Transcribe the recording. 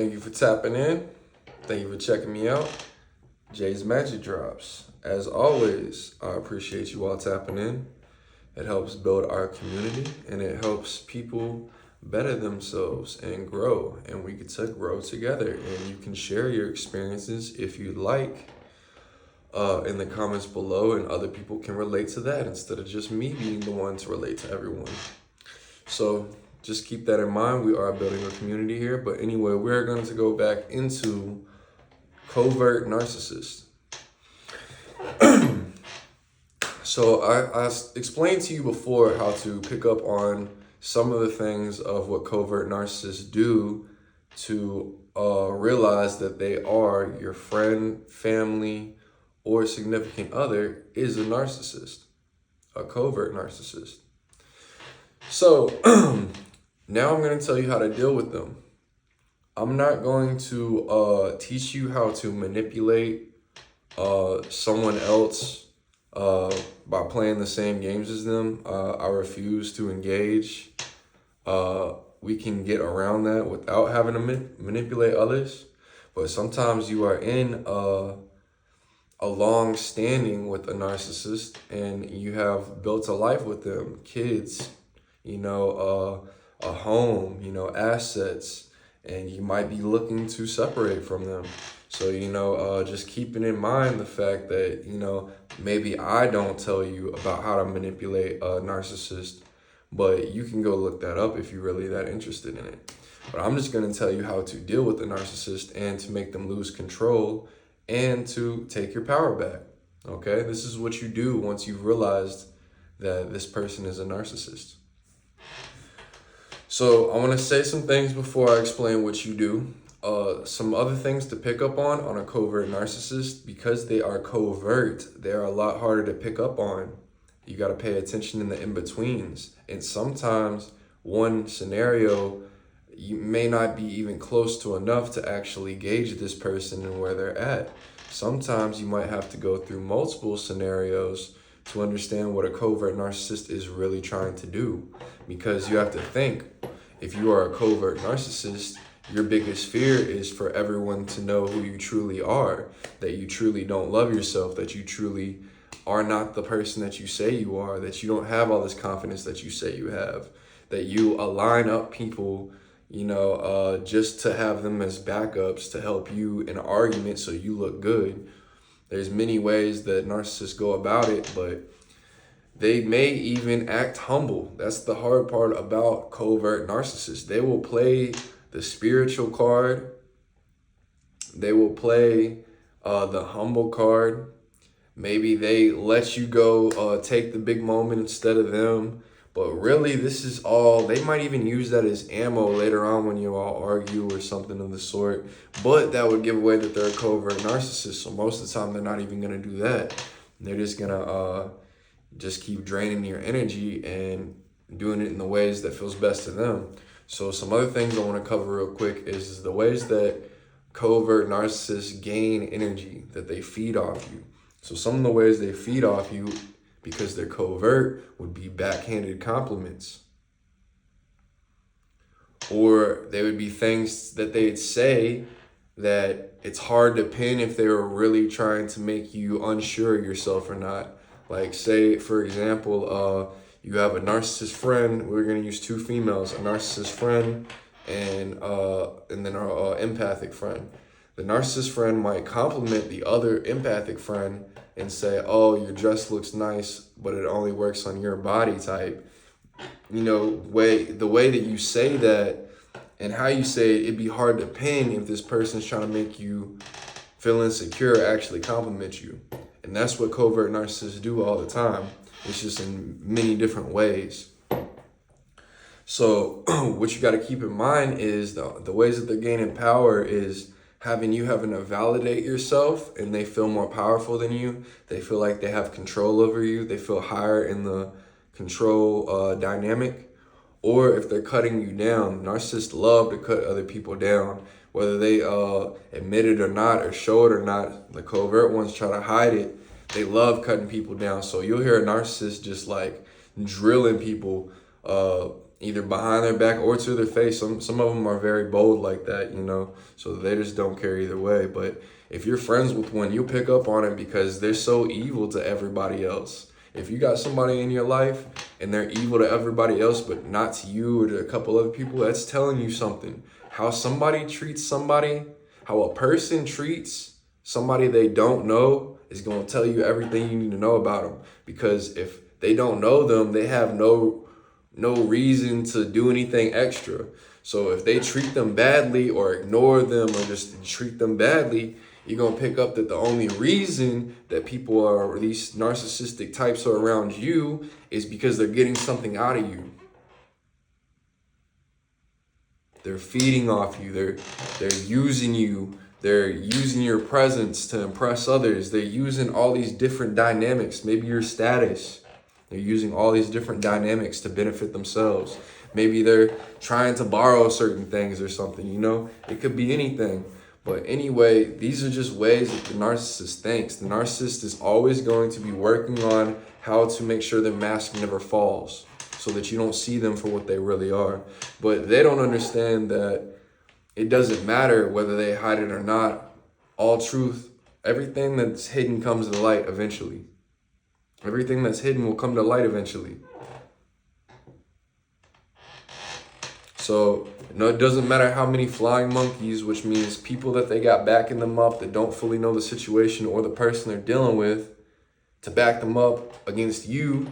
Thank you for tapping in. Thank you for checking me out. Jaezmagicdrops. As always, I appreciate you all tapping in. It helps build our community and it helps people better themselves and grow. And we get to grow together. And you can share your experiences if you'd like in the comments below, and other people can relate to that instead of just me being the one to relate to everyone. So just keep that in mind. We are building a community here. But anyway, we're going to go back into Covert Narcissists. So I explained to you before how to pick up on some of the things of what covert narcissists do to realize that they are your friend, family, or significant other is a narcissist, a covert narcissist. So now I'm going to tell you how to deal with them. I'm not going to teach you how to manipulate someone else by playing the same games as them. I refuse to engage. We can get around that without having to manipulate others. But sometimes you are in a long standing with a narcissist and you have built a life with them, kids, a home, assets, and you might be looking to separate from them. So, just keeping in mind the fact that, maybe I don't tell you about how to manipulate a narcissist, but you can go look that up if you're really that interested in it. But I'm just going to tell you how to deal with the narcissist and to make them lose control and to take your power back. Okay? This is what you do once you've realized that this person is a narcissist. So I want to say some things before I explain what you do. Some other things to pick up on a covert narcissist, because they are covert, they are a lot harder to pick up on. You got to pay attention in the in-betweens. And sometimes one scenario, you may not be even close to enough to actually gauge this person and where they're at. Sometimes you might have to go through multiple scenarios to understand what a covert narcissist is really trying to do. Because you have to think, if you are a covert narcissist, your biggest fear is for everyone to know who you truly are, that you truly don't love yourself, that you truly are not the person that you say you are, that you don't have all this confidence that you say you have, that you align up people, just to have them as backups to help you in an argument so you look good. There's many ways that narcissists go about it, but they may even act humble. That's the hard part about covert narcissists. They will play the spiritual card. They will play the humble card. Maybe they let you go take the big moment instead of them. But really, this is all, they might even use that as ammo later on when you all argue or something of the sort. But that would give away that they're a covert narcissist. So most of the time, they're not even going to do that. They're just going to just keep draining your energy and doing it in the ways that feels best to them. So some other things I want to cover real quick is the ways that covert narcissists gain energy, that they feed off you. So some of the ways they feed off you, because they're covert, would be backhanded compliments. Or they would be things that they'd say that it's hard to pin if they were really trying to make you unsure of yourself or not. Like, say, for example, you have a narcissist friend. We're going to use two females, a narcissist friend and then our empathic friend. The narcissist friend might compliment the other empathic friend and say, oh, your dress looks nice, but it only works on your body type. The way that you say that and how you say it, it'd be hard to pin if this person's trying to make you feel insecure, actually compliment you. And that's what covert narcissists do all the time. It's just in many different ways. So what you got to keep in mind is the ways that they're gaining power is having to validate yourself, and they feel more powerful than you. They feel like they have control over you. They feel higher in the control dynamic. Or if they're cutting you down, narcissists love to cut other people down, whether they admit it or not, or show it or not. The covert ones try to hide it. They love cutting people down. So you'll hear a narcissist just like drilling people either behind their back or to their face. Some of them are very bold like that, you know, so they just don't care either way. But if you're friends with one, you'll pick up on it because they're so evil to everybody else. If you got somebody in your life and they're evil to everybody else, but not to you or to a couple other people, that's telling you something. How somebody treats somebody, how a person treats somebody they don't know is going to tell you everything you need to know about them. Because if they don't know them, they have no reason to do anything extra. So if they treat them badly or ignore them or just treat them badly, you're going to pick up that the only reason that people are, these narcissistic types are around you is because they're getting something out of you. They're feeding off you. They're using you. They're using your presence to impress others. They're using all these different dynamics. Maybe your status. They're using all these different dynamics to benefit themselves. Maybe they're trying to borrow certain things or something, you know? It could be anything. But anyway, these are just ways that the narcissist thinks. The narcissist is always going to be working on how to make sure their mask never falls so that you don't see them for what they really are. But they don't understand that it doesn't matter whether they hide it or not. All truth, everything that's hidden comes to the light eventually. Everything that's hidden will come to light eventually. So, no, it doesn't matter how many flying monkeys, which means people that they got backing them up that don't fully know the situation or the person they're dealing with to back them up against you.